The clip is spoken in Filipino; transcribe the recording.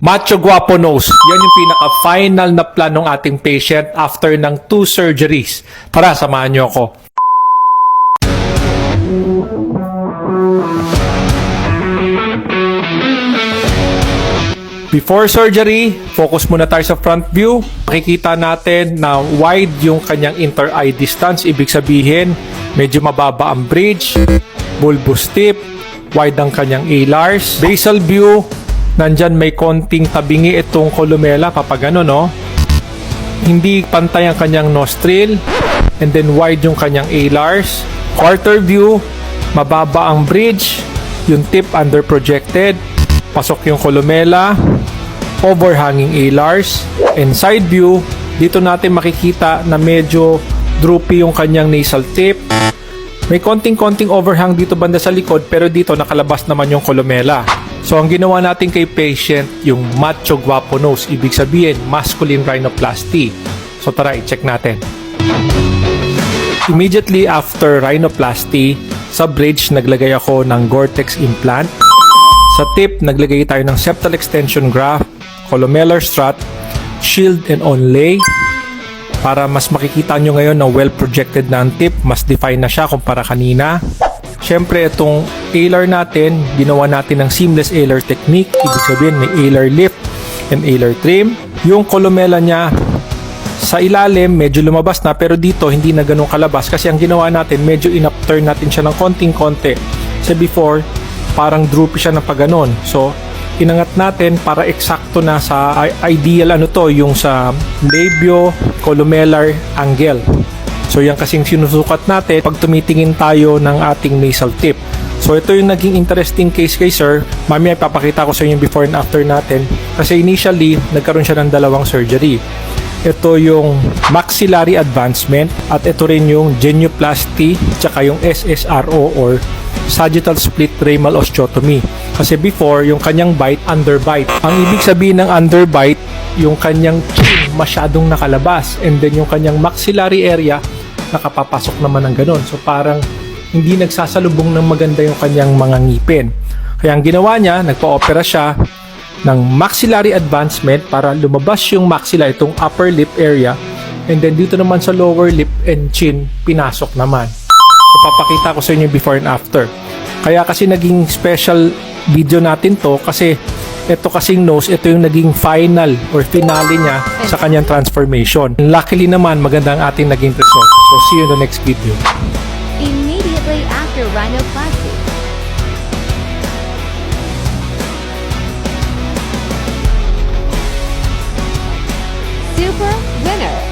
Macho Guapo Nose. Yan yung pinaka-final na plan ng ating patient after ng 2 surgeries. Tara, samahan niyo ako. Before surgery, focus muna tayo sa front view. Makikita natin na wide yung kanyang inter-eye distance. Ibig sabihin, medyo mababa ang bridge, bulbous tip, wide ang kanyang alars. Basal view, nandyan may konting tabingi itong columella kapag ano, no? Hindi pantay ang kanyang nostril, and then wide yung kanyang alars. Quarter view, mababa ang bridge, yung tip under projected, pasok yung columella, overhanging alars. And side view, dito natin makikita na medyo droopy yung kanyang nasal tip. May konting overhang dito banda sa likod, pero dito nakalabas naman yung columella. So ang ginawa natin kay patient, yung Macho Guapo Nose, ibig sabihin masculine rhinoplasty. So tara, i-check natin. Immediately after rhinoplasty, sa bridge naglagay ako ng Gore-Tex implant. Sa tip, naglagay tayo ng septal extension graft, columellar strut, shield and onlay. Para mas makikita nyo ngayon na well projected na ang tip, mas define na siya kumpara kanina. Siyempre, itong alar natin, ginawa natin ng seamless alar technique. Ibig sabihin, may alar lift and alar trim. Yung columella niya, sa ilalim, medyo lumabas na, pero dito, hindi na ganun kalabas. Kasi ang ginawa natin, medyo in-upturn natin siya ng konting-konti. Sa before, parang droopy siya na pag ganun. So, inangat natin para eksakto na sa ideal yung sa labio-columellar angle. So yan kasing sinusukat natin pag tumitingin tayo ng ating nasal tip. So ito yung naging interesting case kay sir. Mamaya ipapakita ko sa inyo before and after natin. Kasi initially, nagkaroon siya ng 2 surgery. Ito yung maxillary advancement at ito rin yung genioplasty tsaka yung SSRO or sagittal split ramal osteotomy. Kasi before, yung kanyang bite, underbite. Ang ibig sabihin ng underbite, yung kanyang chin masyadong nakalabas, and then yung kanyang maxillary area nakapapasok naman ng ganun. So parang hindi nagsasalubong ng maganda yung kanyang mga ngipin. Kaya ang ginawa niya, nagpa-opera siya ng maxillary advancement para lumabas yung maxilla, itong upper lip area, and then dito naman sa lower lip and chin, pinasok naman. So papakita ko sa inyo before and after. Kaya kasi naging special video natin to kasi ito kasing nose, ito yung naging final or finale niya sa kanyang transformation. Luckily naman, maganda ang ating naging result. So see you in the next video. Immediately after rhinoplasty. Super winner.